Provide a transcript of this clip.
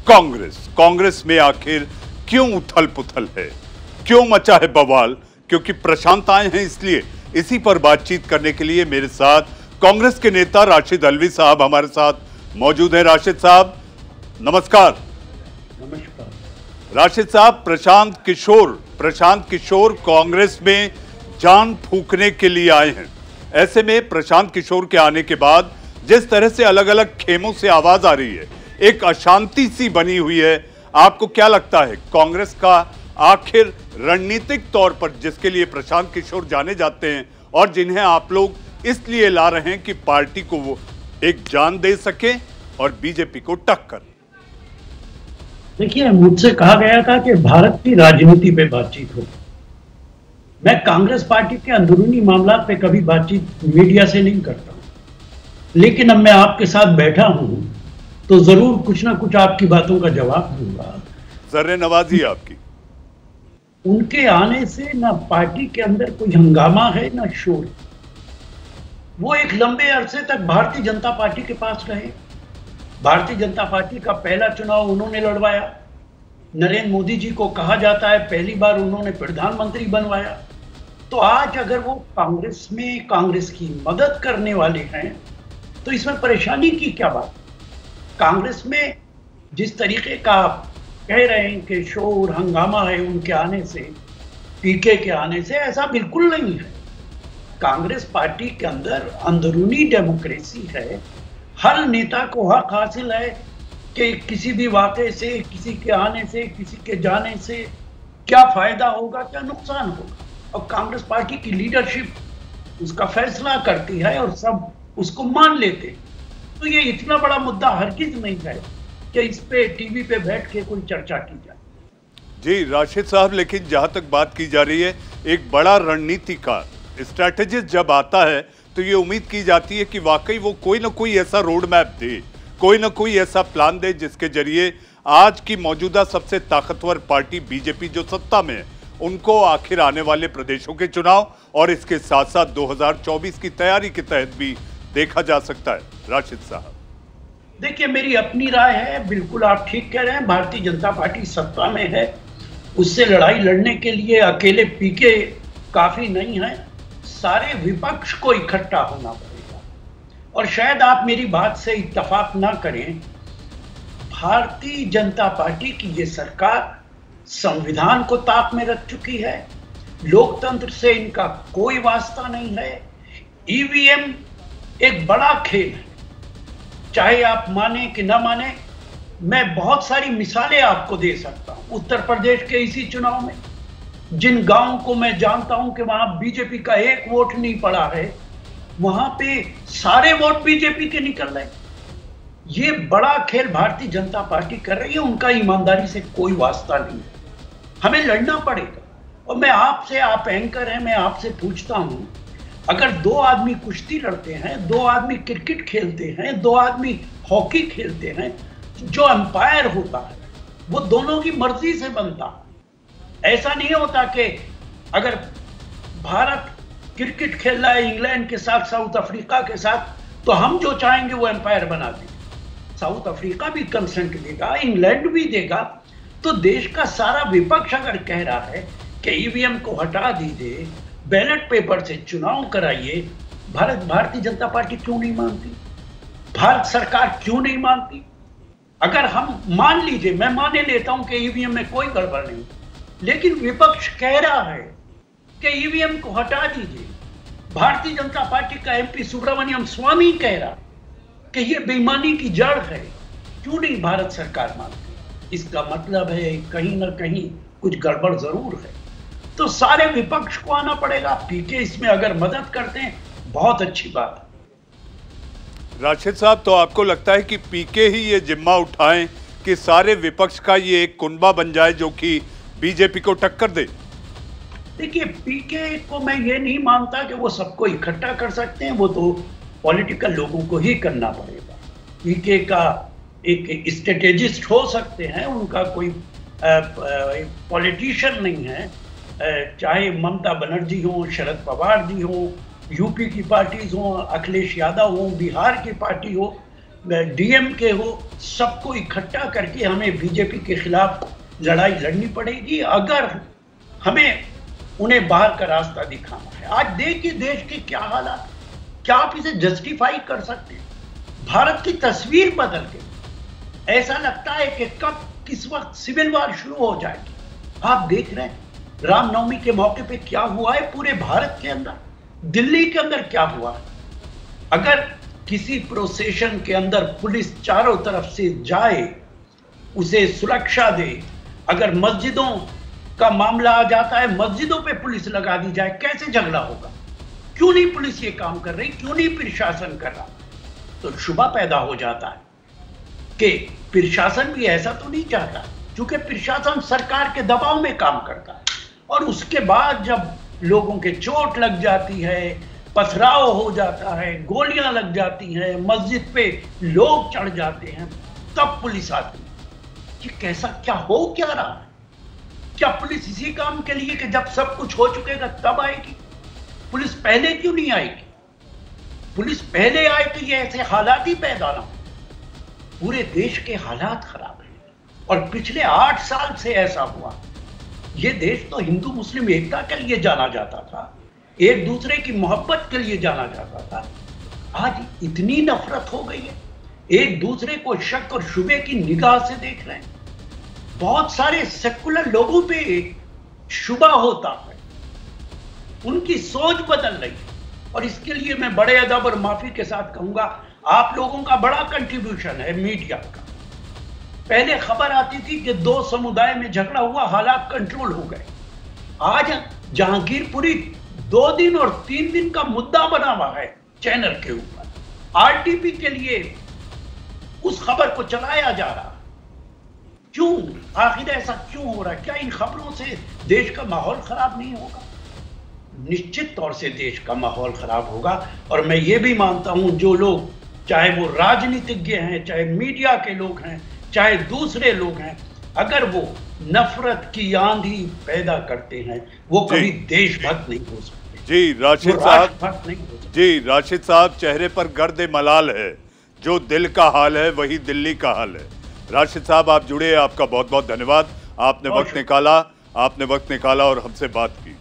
कांग्रेस में आखिर क्यों उथल पुथल है, क्यों मचा है बवाल? क्योंकि प्रशांत आए हैं, इसलिए इसी पर बातचीत करने के लिए मेरे साथ कांग्रेस के नेता राशिद अल्वी साहब हमारे साथ मौजूद हैं। राशिद साहब नमस्कार। नमस्कार। राशिद साहब, प्रशांत किशोर कांग्रेस में जान फूंकने के लिए आए हैं। ऐसे में प्रशांत किशोर के आने के बाद जिस तरह से अलग अलग खेमों से आवाज आ रही है, एक अशांति सी बनी हुई है, आपको क्या लगता है कांग्रेस का आखिर रणनीतिक तौर पर जिसके लिए प्रशांत किशोर जाने जाते हैं और जिन्हें आप लोग इसलिए ला रहे हैं कि पार्टी को वो एक जान दे सके और बीजेपी को टक्कर? देखिए, मुझसे कहा गया था कि भारत की राजनीति पे बातचीत हो। मैं कांग्रेस पार्टी के अंदरूनी मामला पे कभी बातचीत मीडिया से नहीं करता, लेकिन अब मैं आपके साथ बैठा हूं तो जरूर कुछ ना कुछ आपकी बातों का जवाब दूंगा। जर्रे नवाजी आपकी। उनके आने से ना पार्टी के अंदर कोई हंगामा है ना शोर। वो एक लंबे अरसे तक भारतीय जनता पार्टी के पास रहे। भारतीय जनता पार्टी का पहला चुनाव उन्होंने लड़वाया। नरेंद्र मोदी जी को कहा जाता है पहली बार उन्होंने प्रधानमंत्री बनवाया। तो आज अगर वो कांग्रेस में कांग्रेस की मदद करने वाले हैं तो इसमें परेशानी की क्या बात? कांग्रेस में जिस तरीके का आप कह रहे हैं कि शोर हंगामा है उनके आने से, पीके के आने से, ऐसा बिल्कुल नहीं है। कांग्रेस पार्टी के अंदर अंदरूनी डेमोक्रेसी है। हर नेता को हक हासिल है कि किसी भी वाक़े से, किसी के आने से, किसी के जाने से क्या फायदा होगा, क्या नुकसान होगा। और कांग्रेस पार्टी की लीडरशिप उसका फैसला करती है और सब उसको मान लेते हैं। तो ये इतना बड़ा मुद्दा हरगिज नहीं है कि इस पे टीवी पे बैठ के कोई चर्चा की जाए। जी राशिद साहब, लेकिन जहां तक बात की जा रही है, एक बड़ा रणनीतिकार स्ट्रैटेजिस्ट जब आता है तो ये उम्मीद की जाती है कि वाकई वो कोई ना कोई ऐसा रोड मैप दे, कोई ना कोई ऐसा प्लान दे जिसके जरिए आज की मौजूदा सबसे ताकतवर पार्टी बीजेपी जो सत्ता में है, उनको आखिर आने वाले प्रदेशों के चुनाव और इसके साथ साथ 2024 की तैयारी के तहत भी देखा जा सकता है। राशिद साहब देखिए, मेरी अपनी राय है, बिल्कुल आप ठीक कह रहे हैं। भारतीय जनता पार्टी सत्ता में है, उससे लड़ाई लड़ने के लिए अकेले पीके काफी नहीं है, सारे विपक्ष को इकट्ठा होना पड़ेगा। और शायद आप मेरी बात से इत्तेफाक ना करें, भारतीय जनता पार्टी की ये सरकार संविधान को ताक में रख चुकी है। लोकतंत्र से इनका कोई वास्ता नहीं है। ईवीएम एक बड़ा खेल है, चाहे आप माने कि ना माने। मैं बहुत सारी मिसालें आपको दे सकता हूं। उत्तर प्रदेश के इसी चुनाव में जिन गांवों को मैं जानता हूं कि वहां बीजेपी का एक वोट नहीं पड़ा है, वहां पे सारे वोट बीजेपी के निकल रहे। ये बड़ा खेल भारतीय जनता पार्टी कर रही है, उनका ईमानदारी से कोई वास्ता नहीं है। हमें लड़ना पड़ेगा। और मैं आपसे, आप एंकर हैं, मैं आपसे पूछता हूं, अगर दो आदमी कुश्ती लड़ते हैं, दो आदमी क्रिकेट खेलते हैं, दो आदमी हॉकी खेलते हैं, जो अंपायर होता है वो दोनों की मर्जी से बनता है। ऐसा नहीं होता कि अगर भारत क्रिकेट खेल रहा है इंग्लैंड के साथ, साउथ अफ्रीका के साथ, तो हम जो चाहेंगे वो अंपायर बना देंगे। साउथ अफ्रीका भी कंसेंट देगा, इंग्लैंड भी देगा। तो देश का सारा विपक्ष अगर कह रहा है कि ईवीएम को हटा दीजिए, बैलेट पेपर से चुनाव कराइए, भारतीय जनता पार्टी क्यों नहीं मानती? भारत सरकार क्यों नहीं मानती? अगर हम मान लीजिए, मैं माने लेता हूं कि ईवीएम में कोई गड़बड़ नहीं, लेकिन विपक्ष कह रहा है कि ईवीएम को हटा दीजिए। भारतीय जनता पार्टी का एमपी सुब्रमण्यम स्वामी कह रहा कि यह बेईमानी की जड़ है। क्यों नहीं भारत सरकार मानती? इसका मतलब है कहीं ना कहीं कुछ गड़बड़ जरूर है। तो सारे विपक्ष को आना पड़ेगा। पीके इसमें अगर मदद करते हैं, बहुत अच्छी बात है। राशिद साहब, तो आपको लगता है कि पीके ही ये जिम्मा उठाएं कि सारे विपक्ष का ये एक कुनबा बन जाए जो कि बीजेपी को टक्कर दे? देखिए, पीके को मैं ये नहीं मानता कि वो सबको इकट्ठा कर सकते हैं। वो तो पॉलिटिकल लोगों को ही करना पड़ेगा। पीके का एक स्ट्रेटेजिस्ट हो सकते हैं, उनका कोई पॉलिटिशियन नहीं है। चाहे ममता बनर्जी हो, शरद पवार जी हो, यूपी की पार्टीज हो, अखिलेश यादव हो, बिहार की पार्टी हो, डीएमके हो, सबको इकट्ठा करके हमें बीजेपी के खिलाफ लड़ाई लड़नी पड़ेगी अगर हमें उन्हें बाहर का रास्ता दिखाना है। आज देखिए देश के क्या हालात, क्या आप इसे जस्टिफाई कर सकते हैं? भारत की तस्वीर बदल गई। ऐसा लगता है कि कब किस वक्त सिविल वार शुरू हो जाएगी। आप देख रहे हैं रामनवमी के मौके पे क्या हुआ है पूरे भारत के अंदर, दिल्ली के अंदर क्या हुआ है। अगर किसी प्रोसेशन के अंदर पुलिस चारों तरफ से जाए, उसे सुरक्षा दे, अगर मस्जिदों का मामला आ जाता है, मस्जिदों पे पुलिस लगा दी जाए, कैसे झगड़ा होगा? क्यों नहीं पुलिस ये काम कर रही, क्यों नहीं प्रशासन कर रहा? तो शुबा पैदा हो जाता है कि प्रशासन भी ऐसा तो नहीं चाहता, क्योंकि प्रशासन सरकार के दबाव में काम करता है। और उसके बाद जब लोगों के चोट लग जाती है, पथराव हो जाता है, गोलियां लग जाती हैं, मस्जिद पे लोग चढ़ जाते हैं, तब पुलिस आती है। ये कैसा क्या हो क्या रहा है? क्या पुलिस इसी काम के लिए कि जब सब कुछ हो चुकेगा तब आएगी? पुलिस पहले क्यों नहीं आएगी? पुलिस पहले आए तो ये ऐसे हालात ही पैदा ना हो। पूरे देश के हालात खराब हैं और पिछले 8 साल से ऐसा हुआ। ये देश तो हिंदू मुस्लिम एकता के लिए जाना जाता था, एक दूसरे की मोहब्बत के लिए जाना जाता था। आज इतनी नफरत हो गई है, एक दूसरे को शक और शुबे की निगाह से देख रहे हैं। बहुत सारे सेकुलर लोगों पे शुबा होता है, उनकी सोच बदल रही है। और इसके लिए मैं बड़े अदब और माफी के साथ कहूंगा, आप लोगों का बड़ा कंट्रीब्यूशन है, मीडिया का। पहले खबर आती थी कि 2 समुदाय में झगड़ा हुआ, हालात कंट्रोल हो गए। आज जहांगीरपुरी 2 दिन और 3 दिन का मुद्दा बना हुआ है चैनल के ऊपर। आरटीपी के लिए उस खबर को चलाया जा रहा है। क्यों? आखिर ऐसा क्यों हो रहा है? क्या इन खबरों से देश का माहौल खराब नहीं होगा? निश्चित तौर से देश का माहौल खराब होगा। और मैं ये भी मानता हूं, जो लोग, चाहे वो राजनीतिज्ञ हैं, चाहे मीडिया के लोग हैं, चाहे दूसरे लोग हैं, अगर वो नफरत की आंधी पैदा करते हैं, वो कभी देशभक्त नहीं हो सकते। जी राशिद साहब, जी राशिद साहब, चेहरे पर गर्द मलाल है, जो दिल का हाल है वही दिल्ली का हाल है। राशिद साहब, आप जुड़े, आपका बहुत बहुत धन्यवाद। आपने वक्त निकाला और हमसे बात की।